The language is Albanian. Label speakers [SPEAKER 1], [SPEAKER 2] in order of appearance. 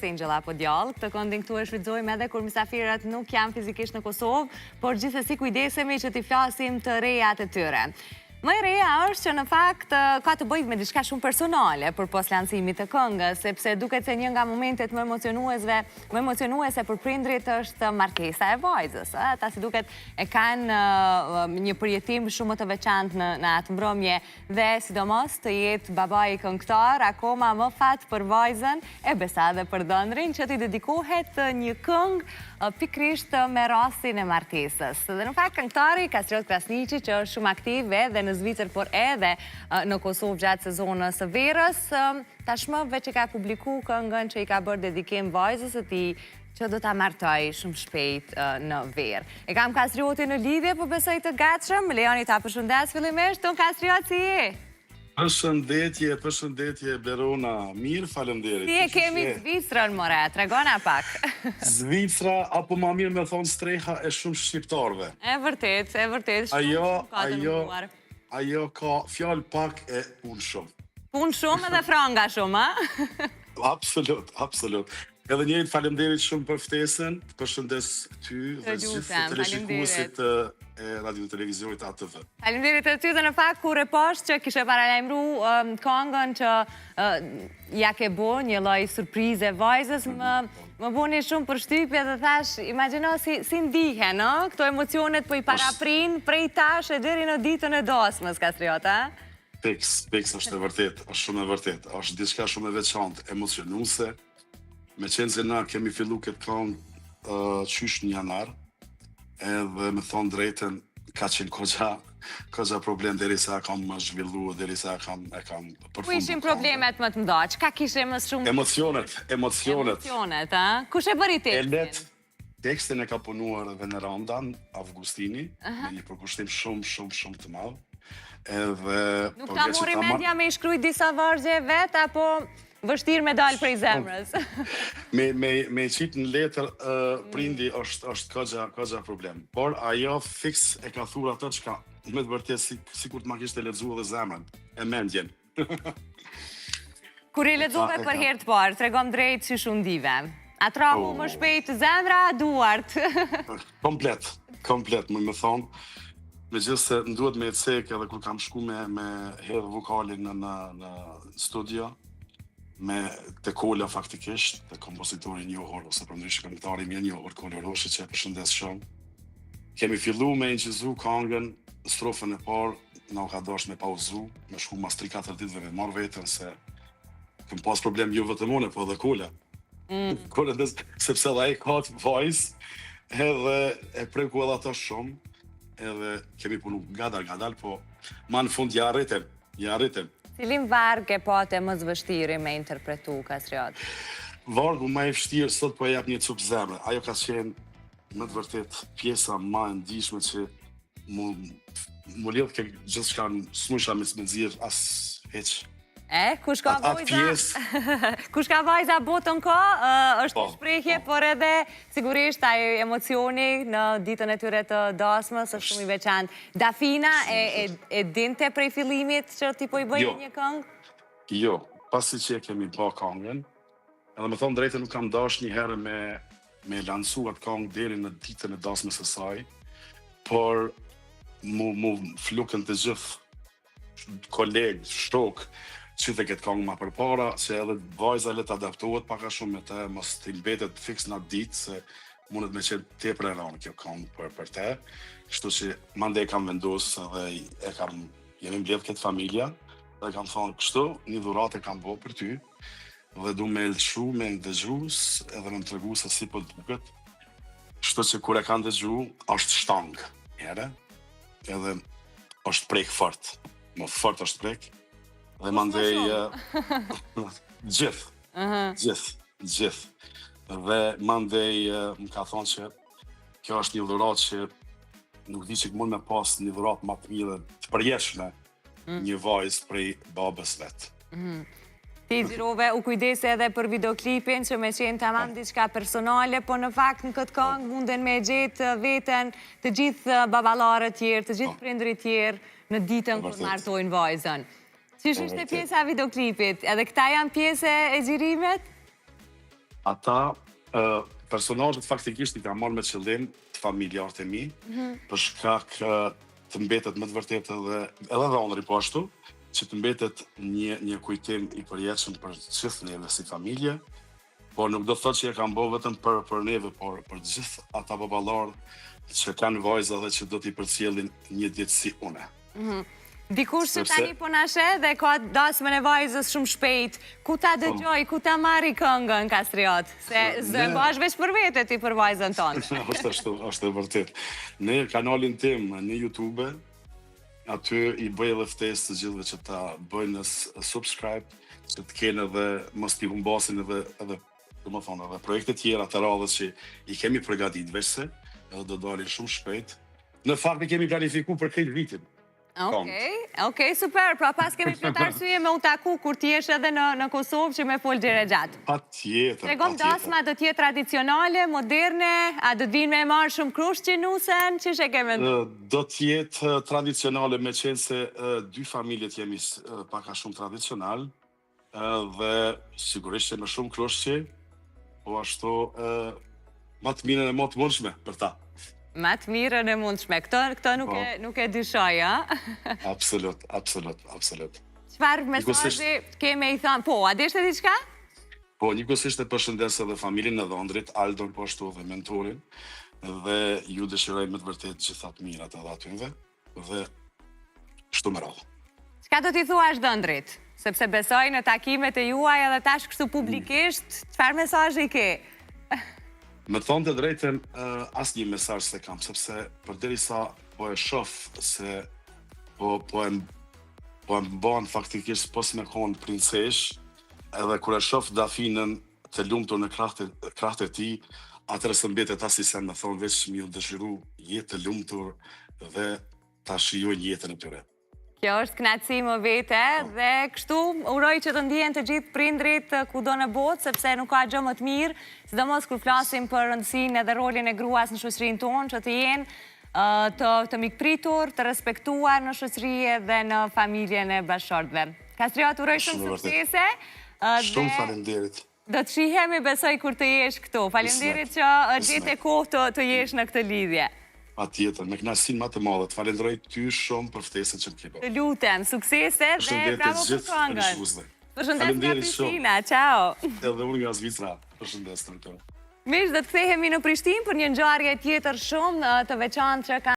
[SPEAKER 1] Angela apo djallë, këtë këndin këtu e shfrytëzojmë edhe kur misafirat nuk janë fizikisht në Kosovë, por gjithsesi kujdesemi që t'i flasim të rejat e tyre. Më e reja është që në fakt ka të bëjë me diçka shumë personale për pos lancimit të këngës, sepse duket se një nga momentet më emocionuese për prindrit është markesa e vajzës. Ata si duket e kanë një përjetim shumë të veçantë në atë mbrëmje dhe sidomos të jetë babai këngëtar, akoma më fat për vajzën e besa dhe për dëndrin që t'i dedikohet një këngë pikrisht me rastin e martesës. Dhe në fakt këngëtari Kastriot Krasniqi, që është shumë aktiv edhe në Zvicër, por edhe në Kosovë gjatë sezonës së verës, tashmë veç e ka publiku këngën që i ka bërë dedikim vajzës së tij që do ta martoj shumë shpejt në verë. E kam Kastriotin në lidhje, po besoj të gatshëm. Lejoni ta përshëndes fillimisht. Ton Kastriot, si je?
[SPEAKER 2] Përshëndetje Berona, mirë, faleminderit.
[SPEAKER 1] Si e kemi Zvicrën, more, tregona pak.
[SPEAKER 2] Zvicra, apo ma mirë me thonë streha e shumë shqiptarve.
[SPEAKER 1] E vërtet,
[SPEAKER 2] Ajo ka fjalë pak e punë shumë.
[SPEAKER 1] Punë shumë edhe franga shumë, a?
[SPEAKER 2] Absolut. Edhe njëjtë faleminderit shumë për ftesën, përshëndes ty dhe gjithë televizionistët e radio televizionit ATV.
[SPEAKER 1] Faleminderit ty dhe në fakt kur e poshtë që kishe paralajmëru këngën që ja ke bo një lloj surprize vajzës, më buni shumë përshtypje dhe thash, imagjino si ndihen, këto emocionet po i paraprin prej tash e deri në ditën e dasmës, Kastriot, a?
[SPEAKER 2] Peks është e vërtet, është shumë e vërtet, është diçka shumë e veçantë, emocionuese. Me qenë se na kemi fillu këtë këngë qysh në janar, edhe me thonë drejten, ka qenë koxa problem derisa kam zhvillu, derisa e kam përfundu.
[SPEAKER 1] Ku ishin problemet më të mëdha? Çka kishe më shumë?
[SPEAKER 2] Emocionet.
[SPEAKER 1] Emocionet, a? Kush e bëri tekstin?
[SPEAKER 2] Tekstin e ka punuar Veneranda Avgustini, me një përkushtim shumë të madh.
[SPEAKER 1] Nuk ta mori mendja me i shkrujt disa vargje vet, apo vështirë me dalë prej zemrës?
[SPEAKER 2] Me qitë në letër, prindi është këgja problem. Por ajo fix e ka thur atë që ka me të vërtet si kur të ma kishte lexuar dhe zemrën, e mendjen.
[SPEAKER 1] Kur i lexuve për herë të parë, tregom drejt si shumë ndive. A trahu më shpejt zemra, duart?
[SPEAKER 2] Komplet, më thonë. Me gjithë se në duhet me cek edhe kur kam shku me hedhë vokalin në studio, me të Kola faktikisht, të kompozitori njohur, ose për ndryshë këngëtari mje njohur, Kola Roshi, që e përshëndes shumë. Kemi fillu me incizu këngën, strofën e parë, na u ka dosh me pauzu, me shku mas 3-4 ditëve me marrë vetën, se këm pas problem ju vëtëmone, po edhe Kola. Kola sepse dhe e ka të voice, edhe e preku edhe ato shumë, edhe kemi punu gadal, po ma në fund ja arritëm.
[SPEAKER 1] Cilin varg e pate më zvështiri me interpretu, Kastriot?
[SPEAKER 2] Vargu më e vështirë sot po e jap një cupë zemre. Ajo ka qenë më të vërtet pjesa më e ndihshme që mu lidh ke gjithë shka s'musha me s'menzirë as heq.
[SPEAKER 1] Kush ka vajza botën ka, është një shprehje, por edhe sigurisht ajo emocioni në ditën e tyre të dasmës është shumë i veçantë. Dafina e dinte prej fillimit që ti po i bëjë një këngë?
[SPEAKER 2] Jo, pasi që e kemi bë këngën, edhe me thonë drejtë nuk kam dash një herë me lancu atë këngë deri në ditën e dasmës së saj, por mu flukën të gjithë kolegë, shokë, që të këtë këngë ma përpara, që edhe vajza le të adaptohet paka shumë me te, mos të mbetet fix në ditë, se mundet me qenë te për e ranë kjo këngë për te. Kështu që mande e kam vendosë dhe jemi mbledh këtë familja, dhe kam thonë kështu, një dhurat e kam bo për ty, dhe du me lëshu, me ndëgjus, edhe me më të regu se si po të duket. Kështu që kur e kanë dëgju, është shtangë, edhe është prek fort, më fort është prek. Dhe mandej gjithë. Dhe mandej më ka thonë që kjo është një dhurat që nuk di që mund me pas një dhurat ma të mirë të përjeshme një vajzë prej babës vetë.
[SPEAKER 1] Ti xhirove u kujdese edhe për videoklipin që me qenë tamam diçka personale, po në fakt në këtë këngë munden me gjetë veten të gjithë baballarët tjerë, të gjithë prindërit tjerë në ditën kur martojnë vajzën. Qish ishte pjesa e videoklipit? Edhe këta janë pjesë e xhirimet?
[SPEAKER 2] ata personazhet faktikisht i ka marrë me qëllim të familjarët e mi, për shkak të mbetet më të vërtetë edhe dhënëri po ashtu, që të mbetet një kujtim i përjetshëm për gjithë neve si familje, por nuk do të thotë që e kam bërë vetëm për neve, por për gjithë ata baballarë që kanë vajza dhe që do t'i përcjellin një ditë si une.
[SPEAKER 1] Dikush që tani po na sheh dhe ka dasmën e vajzës shumë shpejt, ku ta dëgjoj, ku ta marri këngën Kastriot? Se zë bash veç për vete ti për vajzën tonë.
[SPEAKER 2] Është e vërtet. Në kanalin tim në YouTube, aty i bëj edhe ftesë të gjithëve që ta bëjnë subscribe, që të kenë edhe mos t'i humbasin edhe domethënë edhe projekte tjera të radhës që i kemi përgatitur veçse, edhe do dalin shumë shpejt. Në fakt e kemi planifikuar për këtë vitin.
[SPEAKER 1] Okej, super. Pra pas kemi plot arsye me u taku kur ti jesh edhe në Kosovë që me fol dire gjatë.
[SPEAKER 2] Patjetër.
[SPEAKER 1] Tregom dasma do t'jetë tradicionale, moderne, a do t'vinë me marrë shumë krush që nusen, që she keme?
[SPEAKER 2] Do t'jetë tradicionale me qenë se dy familjet jemi paka shumë tradicional dhe sigurisht që me shumë krushqe, po ashtu më të mirën e më të mundshme për ta.
[SPEAKER 1] Ma të mirën e mundshme. Këto nuk e dyshoj, a?
[SPEAKER 2] Absolut.
[SPEAKER 1] Çfarë mesazhi keme i thënë? Po, a deshte diçka?
[SPEAKER 2] Po, njëkohësisht e përshëndes edhe familjen e Dhëndrit, Aldon po ashtu dhe mentorin, dhe ju dëshiroj me të vërtet gjithat mirat edhe atyve, dhe shtu me radhë.
[SPEAKER 1] Çka do t'i thuash Dhëndrit? Sepse besoj në takimet e juaj edhe tash kështu publikisht, çfarë mesazhi ke?
[SPEAKER 2] Me thonë të drejten, asnjë mesazh se kam, sepse përderisa po e shoh se po e bën faktikisht po si me konë princesh, edhe kur e shoh Dafinën të lumtur në krahët e tij, atëherë së mbetet as i sen me thonë veç mi u dëshiru jetë të lumtur dhe ta shijojnë jetën e tyre.
[SPEAKER 1] Kjo është kënaqësi më vete dhe kështu uroj që të ndihen të gjithë prindrit kudo në botë, sepse nuk ka gjë më të mirë, sidomos kur flasim për rëndësinë edhe rolin e gruas në shoqërinë tonë, që të jenë të mikpritur, të respektuar në shoqëri dhe në familjen e bashkëshortëve. Kastriot, uroj shumë suksese.
[SPEAKER 2] Shumë faleminderit.
[SPEAKER 1] Do të shihemi besoj kur të jesh këtu. Faleminderit që gjete kohë të jesh në këtë lidhje.
[SPEAKER 2] Patjetër, me kënaqësinë më të madhe. Të falenderoj ty shumë për ftesën që më ke bërë.
[SPEAKER 1] Të lutem, suksese dhe bravo për këngën. Përshëndes nga Prishtina, ciao.
[SPEAKER 2] Edhe unë nga Zvicra, përshëndes të në të.
[SPEAKER 1] Mish, do të kthehemi në Prishtinë për një ngjarje tjetër shumë të veçantë që ka